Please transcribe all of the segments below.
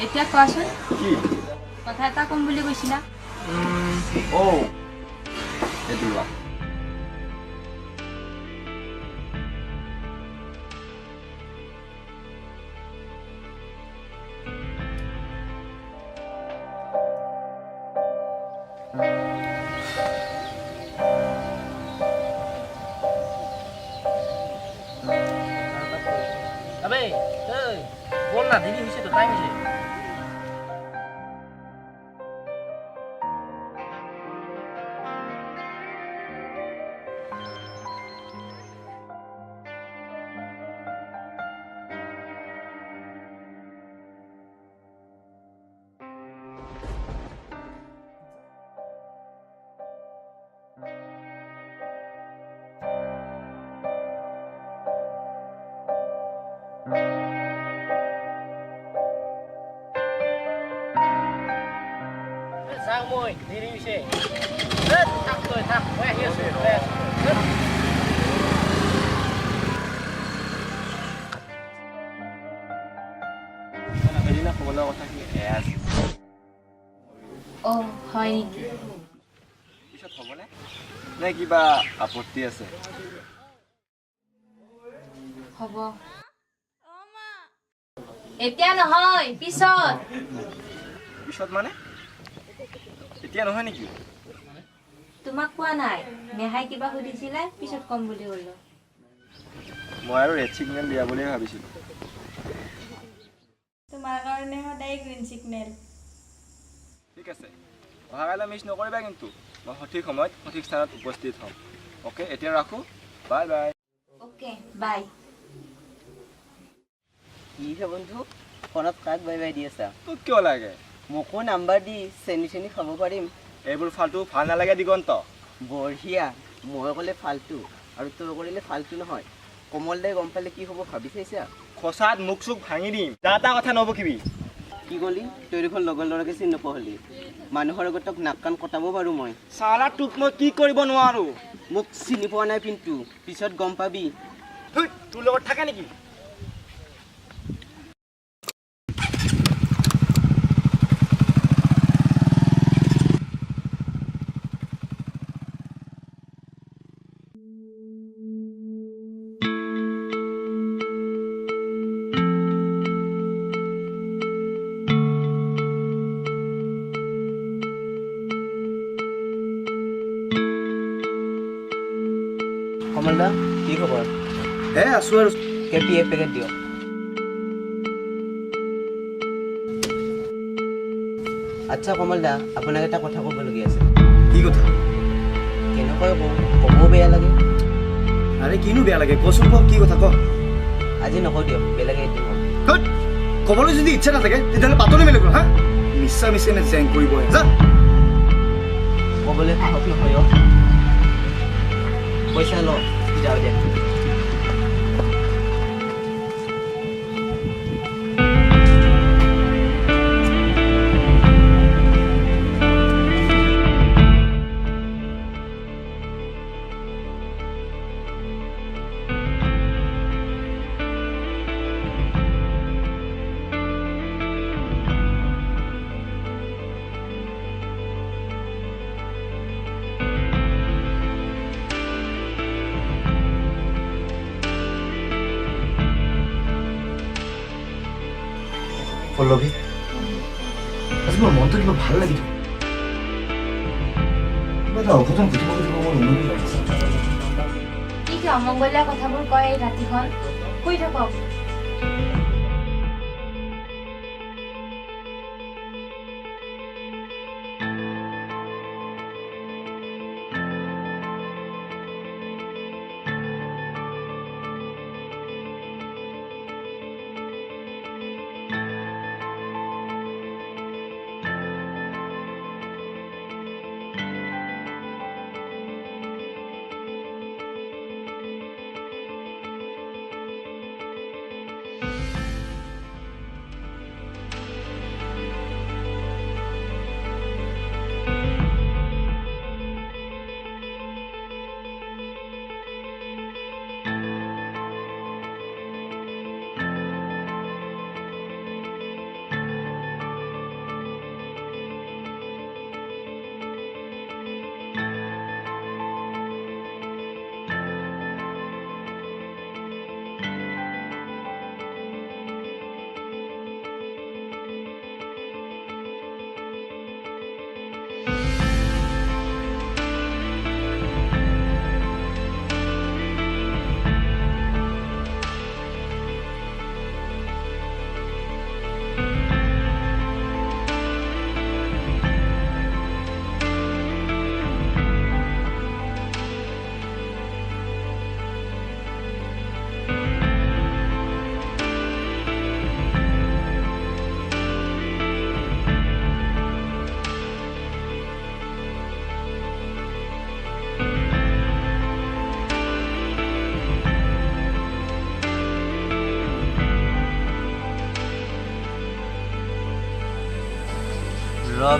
এতিয়া কোৱাচোন কি কথা এটা কম বুলি কৈছিলা এইটো লোৱা আবে এই বল না দেরি হইছে তো টাইম হইছে sang môi đi đi xe rất thẳng rồi thẳng quay here rồi quay rất সেইদিনা ক'বলৈ কথা কি এয়াজ হয় নেকি পিছত হ'বনে নে কিবা আপত্তি আছে হ'ব এতিয়া নহয় পিছত পিছত মানে এতিয়া নহয় নেকি তোমাক কোৱা নাই নেহাই কিবা সুধিছিলে পিছত কম বুলি ক'লো মই আৰু ৰেড ছিগনেল দিয়া বুলিয়ে ভাবিছিলোঁ তোমাৰ কাৰণে সদায় গ্ৰীণ ছিগনেল ঠিক আছে অহাকাইলৈ মিছ নকৰিবা কিন্তু মই সঠিক সময়ত সঠিক স্থানত উপস্থিত হ'ম অ'কে এতিয়া ৰাখোঁ বাই বাই অ'কে বাই কি হে বন্ধু ফোনত কাক বাই বাই দি আছা তোক কিয় লাগে মোকো নাম্বাৰ দি চেনি খাব পাৰিম এইবোৰ ফাল্টু ভাল নালাগে দিগন্ত বঢ়িয়া মই ক'লে ফাল্টু আৰু তই কৰিলে ফাল্টু নহয় কমল দাই গম পালে কি হ'ব ভাবি চাইছা খচাত মুখ চুক ভাঙি দিম এটা কথা নবকিবি কি ক'লি তই দেখোন লগৰ ল'ৰাকে চিনি নপঢ়লি মানুহৰ আগত তোক নাক কাণ কটাব পাৰোঁ মই চালা তোক মই কি কৰিব নোৱাৰোঁ মোক চিনি পোৱা নাই কিন্তু পিছত গম পাবি তোৰ লগত থাকে নেকি কমল দা কি খবৰ আছোঁ আৰু কেপি পেকেট দিয়ক আচ্ছা কমল দা আপোনাক এটা কথা ক'বলগীয়া আছে কি কথা কেনেকৈ ক'বও বেয়া লাগে আৰে কিনো বেয়া লাগে কচোন ক কি কথা ক আজি নকওঁ দিয়ক বেলেগে এদিন ক'ম ক'বলৈ যদি ইচ্ছা নাথাকে তেতিয়াহ'লে পাতনি মেলিব হা মিছা মিছা নে জেং কৰিব যা ক'বলৈ সাহস নহয় পইচা ল যাওঁ দে পল্লৱী আজি মোৰ মনটো কিবা ভাল লাগি থাকে কিবা এটা অঘটন ঘটিব মোৰ অনুভৱ লাগিছে কি কি অমংগলীয়া কথাবোৰ কয় এই ৰাতিখন শুই থাকক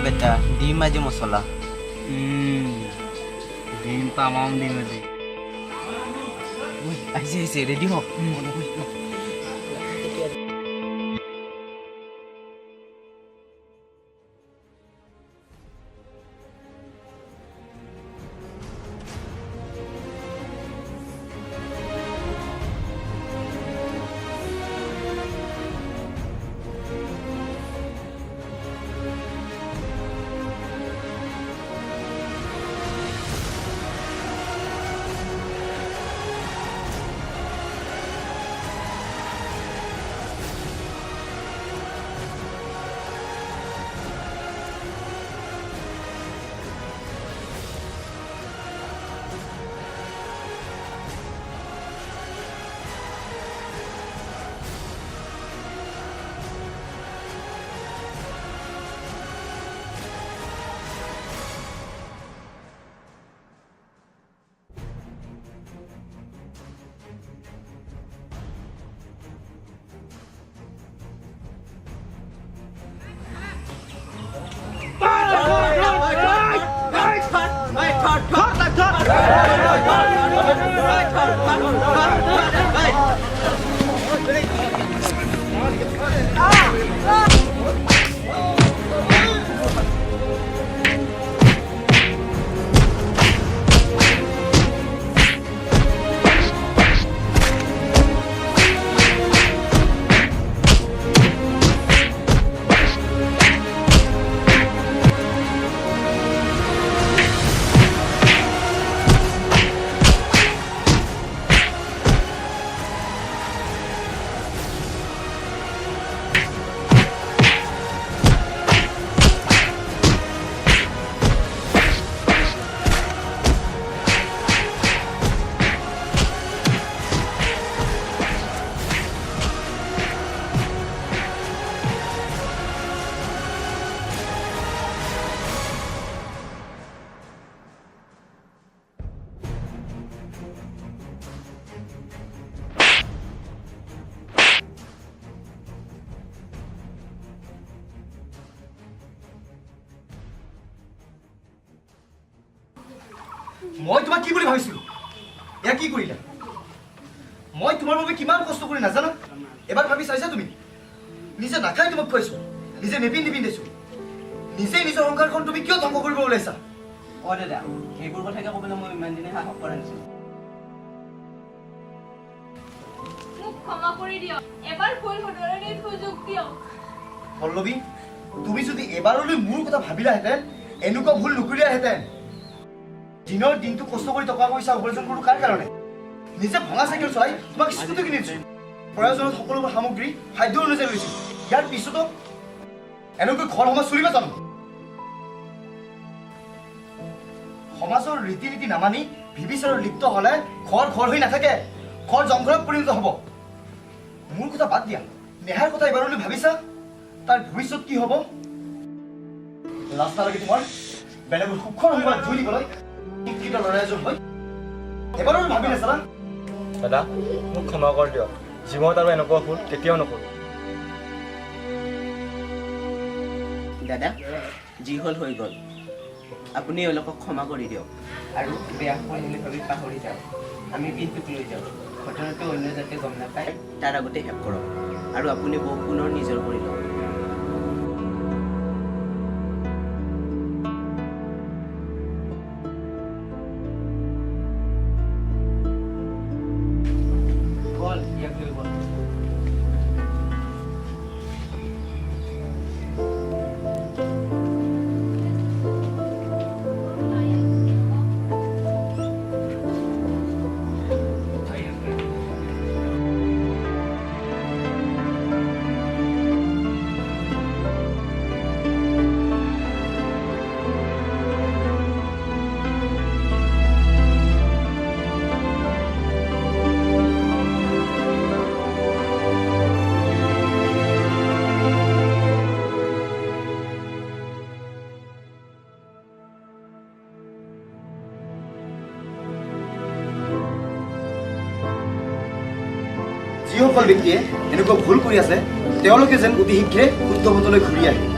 বেটা দিম আজি মছলা ডিম তামাম ডিম আজি আহিছে ৰেডি হওক মই তোমাক কি বুলি ভাবিছিলো এয়া কি কৰিলা মই তোমাৰ বাবে কিমান কষ্ট কৰি নাজানা এবাৰ ভাবি চাইছা তুমি নিজে নাখাই তোমাক খুৱাইছো নিজে নিপিন্ধিছো নিজে নিজৰ সংসাৰখন তুমি কিয় ধ্বংস কৰিব ওলাইছা দাদা এইবোৰ কথাকে ক'বলৈ মই ইমান দিনে সাহস কৰা নাছিলো মোক ক্ষমা কৰি দিয়ক এবাৰ ভুল শুধৰণিৰ সুযোগ দিয়ক পল্লৱী তুমি যদি এবাৰলৈ মোৰ কথা ভাবিলাহেঁতেন এনেকুৱা ভুল নকৰিলাহেঁতেন দিনৰ দিনটো কষ্ট কৰি টকা পইচা উপাৰ্জন কৰোঁ কাৰ কাৰণে নিজে ভঙা চাইকেল চলাই তোমাক স্কুটি কিনি দিছোঁ প্ৰয়োজনত সকলোবোৰ সামগ্ৰী খাদ্য অনুযায়ী লৈছোঁ ইয়াৰ পিছতো এনেকৈ ঘৰ সমাজ চলিব জানো সমাজৰ ৰীতি নীতি নামানি বিবিচাৰত লিপ্ত হ'লে ঘৰ হৈ নাথাকে ঘৰ জংঘলত পৰিণত হ'ব মোৰ কথা বাদ দিয়া নেহাৰ কথা এবাৰলৈ ভাবিছা তাৰ ভৱিষ্যত কি হ'ব লাজ নালাগে তোমাৰ বেলেগৰ সুখৰ সময়ত জুই দিবলৈ শিক্ষিত ল'ৰা এজন হৈ এবাৰলৈ ভাবি নাচালা দাদা মোক ক্ষমা কৰি দিয়ক জীৱনত আৰু এনেকুৱা ভুল কেতিয়াও নকৰোঁ দাদা যি হ'ল হৈ গ'ল আপুনি এওঁলোকক ক্ষমা কৰি দিয়ক আৰু বেয়া সময় বুলি ভাবি পাহৰি যাওক আমি বিহুক লৈ যাওঁ ঘটনাটো অন্য যাতে গম নাপায় তাৰ আগতে শেষ কৰক আৰু আপুনি বহু পুনৰ নিজৰ কৰি লওক যিসকল ব্যক্তিয়ে এনেকুৱা ভুল কৰি আছে তেওঁলোকে যেন অতি শীঘ্ৰে শুদ্ধ পথলৈ ঘূৰি আহে